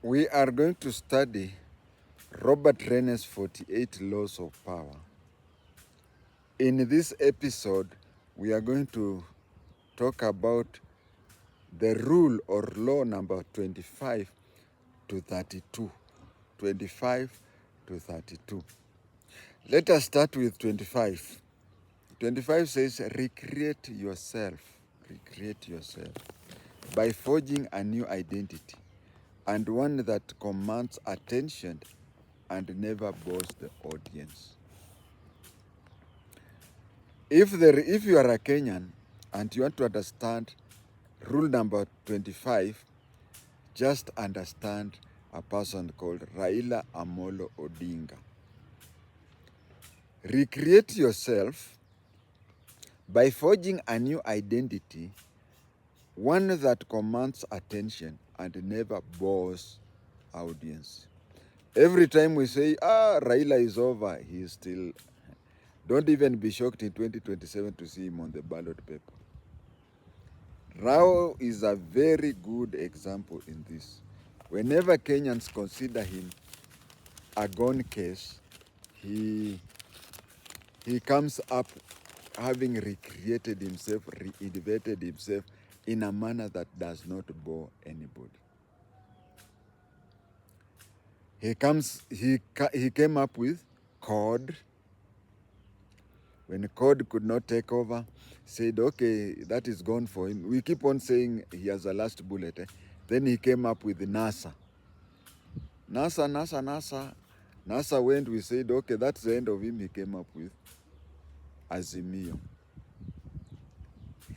We are going to study Robert Rene's 48 Laws of Power. In this episode, we are going to talk about the rule or law number 25 to 32. 25 to 32. Let us start with 25. 25 says, recreate yourself by forging a new identity and one that commands attention and never bores the audience. If you are a Kenyan and you want to understand rule number 25, just understand a person called Raila Amolo Odinga. Recreate yourself by forging a new identity, one that commands attention and never bores audience. Every time we say, Raila is over, he is still. Don't even be shocked in 2027 to see him on the ballot paper. Rao is a very good example in this. Whenever Kenyans consider him a gone case, he comes up having recreated himself, reinvented himself in a manner that does not bore anybody. He came up with CORD. When CORD could not take over, said, okay, that is gone for him. We keep on saying he has a last bullet. Then he came up with NASA. NASA went, we said, okay, that's the end of him. He came up with Azimio.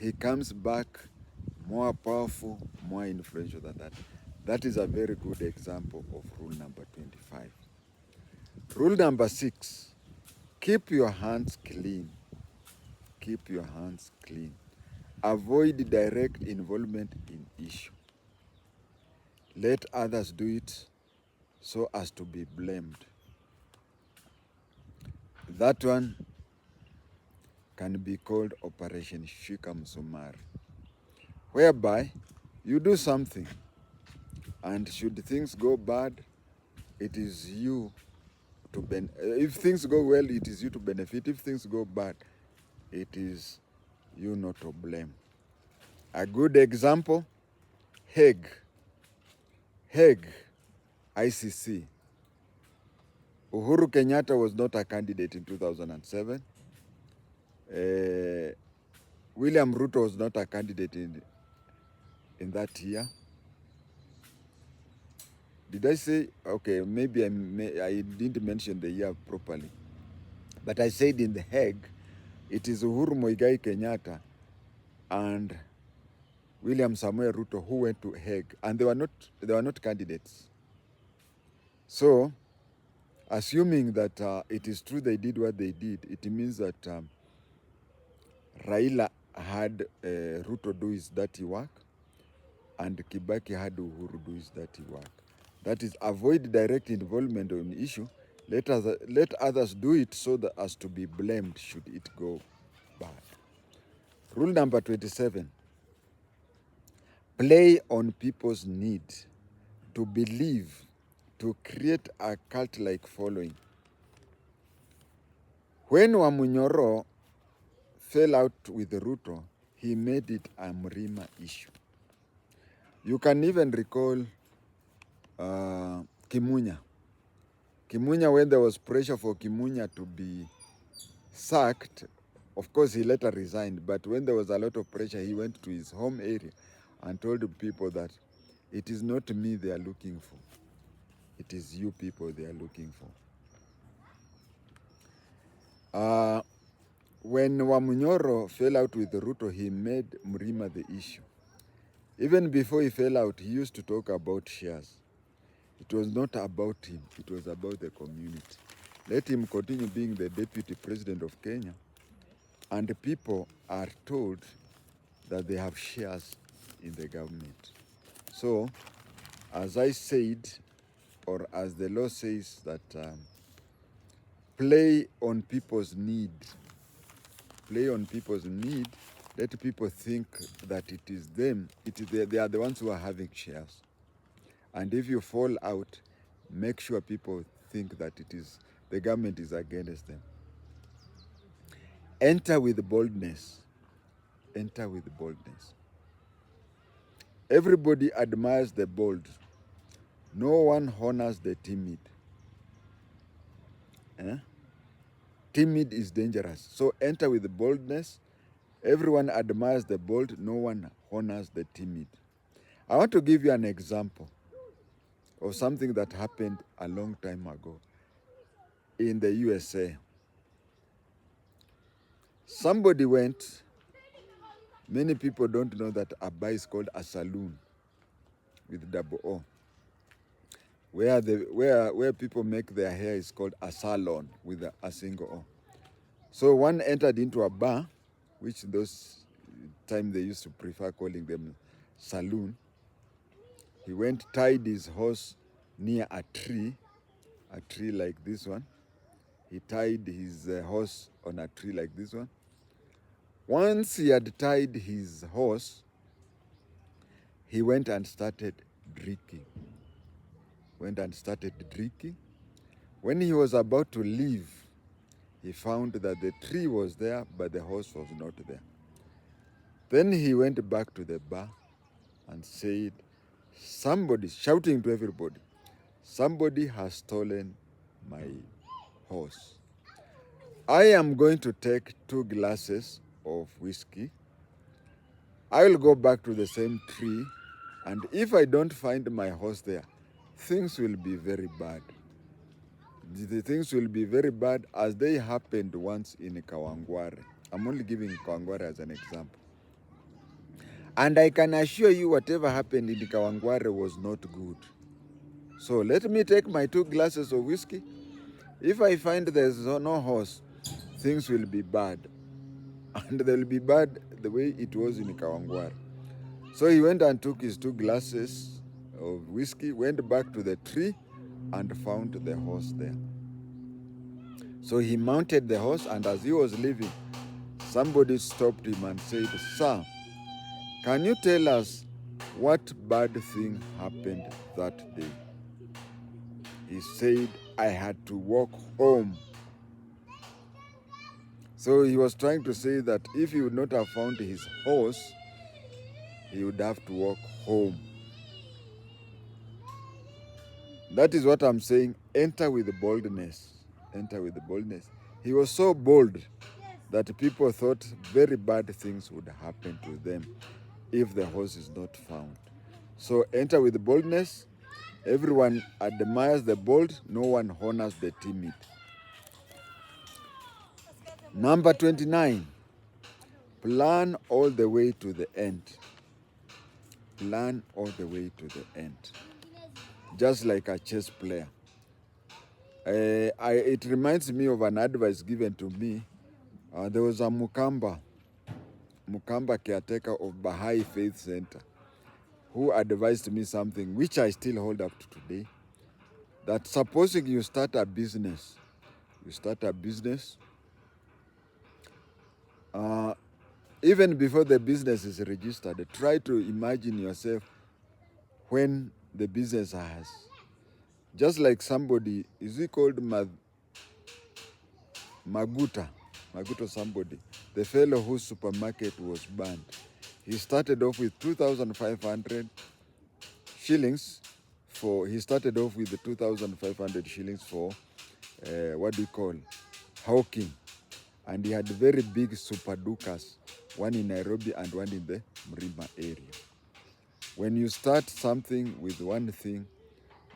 He comes back more powerful, more influential than that. That is a very good example of rule number 25. Rule number 6, keep your hands clean. Keep your hands clean. Avoid direct involvement in issue. Let others do it so as to be blamed. That one can be called Operation Shika Msumari, whereby you do something and should things go bad, it is you to benefit. If things go well, it is you to benefit. If things go bad, it is you not to blame. A good example, Hague, ICC. Uhuru Kenyatta was not a candidate in 2007. William Ruto was not a candidate in that year. Did I say, okay, maybe I didn't mention the year properly. But I said in The Hague, it is Uhuru Muigai Kenyatta and William Samoei Ruto who went to Hague, and they were not candidates. So, assuming that it is true they did what they did, it means that Raila had Ruto do his dirty work, and Kibaki had Uhuru do his dirty work. That is, avoid direct involvement on the issue. Let others do it so that as to be blamed should it go bad. Rule number 27. Play on people's need to believe, to create a cult-like following. When Wamunyoro fell out with Ruto, he made it a Mrima issue. You can even recall Kimunya. Kimunya, when there was pressure for Kimunya to be sacked, of course he later resigned, but when there was a lot of pressure, he went to his home area and told the people that it is not me they are looking for. It is you people they are looking for. When Wamunyoro fell out with Ruto, he made Mrima the issue. Even before he fell out, he used to talk about shares. It was not about him, it was about the community. Let him continue being the deputy president of Kenya, and the people are told that they have shares in the government. So, as I said, or as the law says, that play on people's need. Play on people's need. Let people think that it is them. They are the ones who are having shares. And if you fall out, make sure people think that the government is against them. Enter with boldness. Enter with boldness. Everybody admires the bold. No one honors the timid. Timid is dangerous. So enter with boldness. Everyone admires the bold. No one honors the timid. I want to give you an example of something that happened a long time ago in the USA. Somebody went, many people don't know that a bar is called a saloon with double O. Where people make their hair is called a salon with a single O. So one entered into a bar, which those time they used to prefer calling them saloon. He went, tied his horse near a tree like this one. He tied his horse on a tree like this one. Once he had tied his horse, he went and started drinking. When he was about to leave, he found that the tree was there, but the horse was not there. Then he went back to the bar and said, somebody, shouting to everybody, somebody has stolen my horse. I am going to take 2 glasses of whiskey. I will go back to the same tree, and if I don't find my horse there, things will be very bad. The things will be very bad as they happened once in Kawangware. I'm only giving Kawangware as an example. And I can assure you whatever happened in Kawangware was not good. So let me take my 2 glasses of whiskey. If I find there's no horse, things will be bad. And they'll be bad the way it was in Kawangware. So he went and took his 2 glasses of whiskey, went back to the tree, and found the horse there. So he mounted the horse, and as he was leaving, somebody stopped him and said, "Sir, can you tell us what bad thing happened that day?" He said, "I had to walk home." So he was trying to say that if he would not have found his horse, he would have to walk home. That is what I'm saying. Enter with boldness. Enter with boldness. He was so bold that people thought very bad things would happen to them if the horse is not found. So enter with boldness. Everyone admires the bold. No one honors the timid. Number 29. Plan all the way to the end. Plan all the way to the end. Just like a chess player. It reminds me of an advice given to me. There was a Mukamba caretaker of Baha'i Faith Center who advised me something which I still hold up to today. That supposing you start a business, even before the business is registered, try to imagine yourself when the business has. Just like somebody, is he called Maguta somebody, the fellow whose supermarket was banned. He started off with 2,500 shillings he started off with the 2,500 shillings for hawking. And he had very big super dukas, one in Nairobi and one in the Mrima area. When you start something with one thing,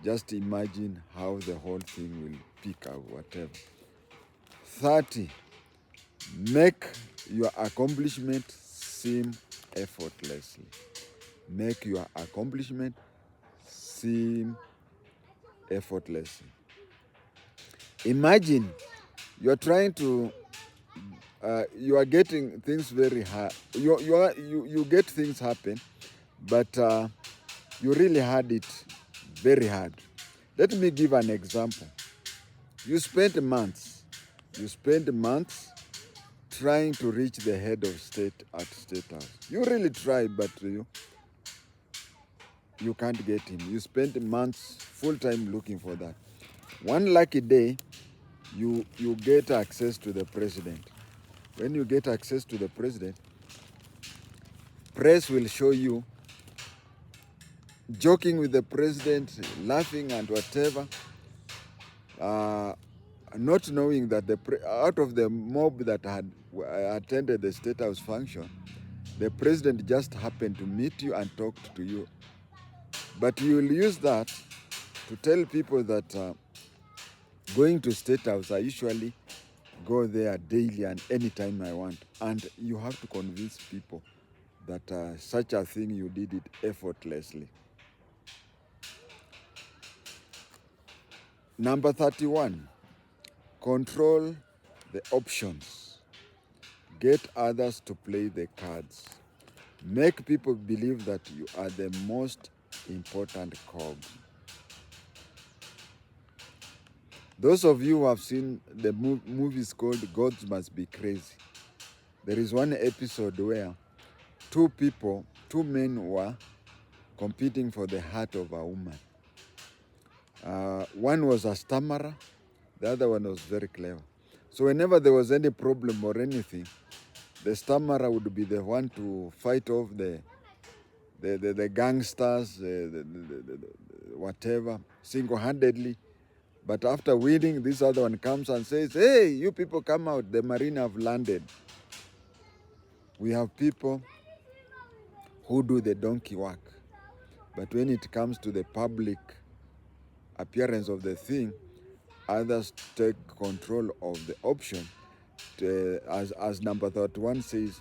just imagine how the whole thing will pick up, whatever. 30, make your accomplishment seem effortlessly. Make your accomplishment seem effortlessly. Imagine you're trying to, you are getting things very hard. You get things happen, but you really had it very hard. Let me give an example. You spent months trying to reach the head of state at State House. You really tried, but you can't get him. You spend months full time looking for that. One lucky day, you get access to the president. When you get access to the president, press will show you joking with the president, laughing and whatever, not knowing that out of the mob that had attended the State House function, the president just happened to meet you and talked to you. But you will use that to tell people that going to State House, I usually go there daily and anytime I want. And you have to convince people that such a thing, you did it effortlessly. Number 31, control the options. Get others to play the cards. Make people believe that you are the most important cog. Those of you who have seen the movies called Gods Must Be Crazy, there is one episode where two men were competing for the heart of a woman. One was a stammerer, the other one was very clever. So whenever there was any problem or anything, the stammerer would be the one to fight off the gangsters, whatever, single-handedly. But after winning, this other one comes and says, hey, you people come out, the Marine have landed. We have people who do the donkey work. But when it comes to the public appearance of the thing, others take control of the option. As number 31 says,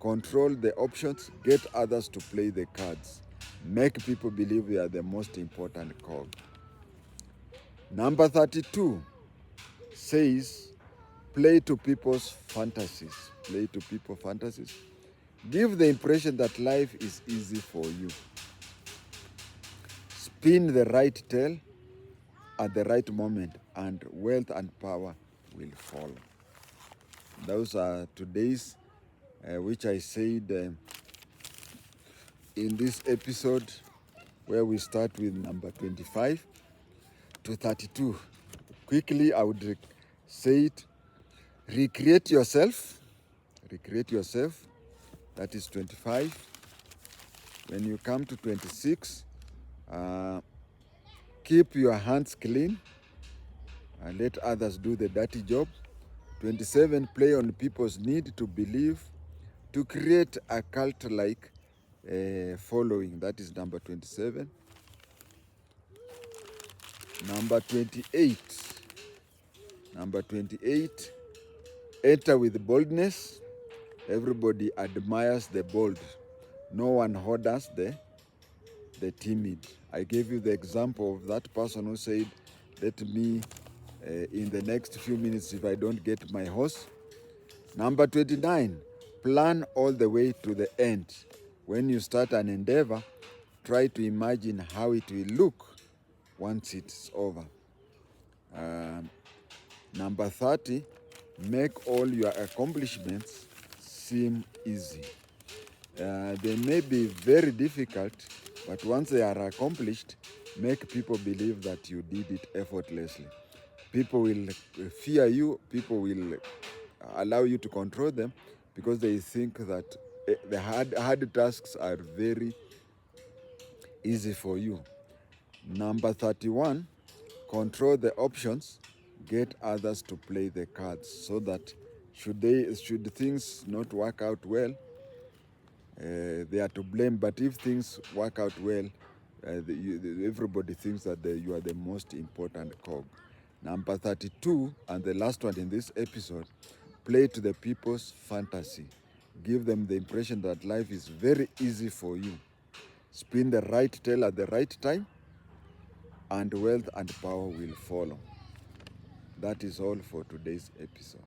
control the options, get others to play the cards. Make people believe they are the most important cog. Number 32 says, play to people's fantasies. Play to people's fantasies. Give the impression that life is easy for you. Spin the right tale at the right moment, and wealth and power will follow. Those are today's, which I said in this episode, where we start with number 25 to 32. Quickly, I would say it. Recreate yourself. Recreate yourself. That is 25. When you come to 26, keep your hands clean and let others do the dirty job. 27, play on people's need to believe, to create a cult-like following. That is number 27. Number 28. Number 28, enter with boldness. Everybody admires the bold. No one orders the timid. I gave you the example of that person who said, let me, in the next few minutes, if I don't get my horse. Number 29, plan all the way to the end. When you start an endeavor, try to imagine how it will look once it's over. Number 30, make all your accomplishments seem easy. They may be very difficult, but once they are accomplished, make people believe that you did it effortlessly. People will fear you, people will allow you to control them because they think that the hard tasks are very easy for you. Number 31, control the options, get others to play the cards so that should things not work out well, they are to blame. But if things work out well, everybody thinks that you are the most important cog. Number 32, and the last one in this episode, play to the people's fantasy. Give them the impression that life is very easy for you. Spin the right tale at the right time, and wealth and power will follow. That is all for today's episode.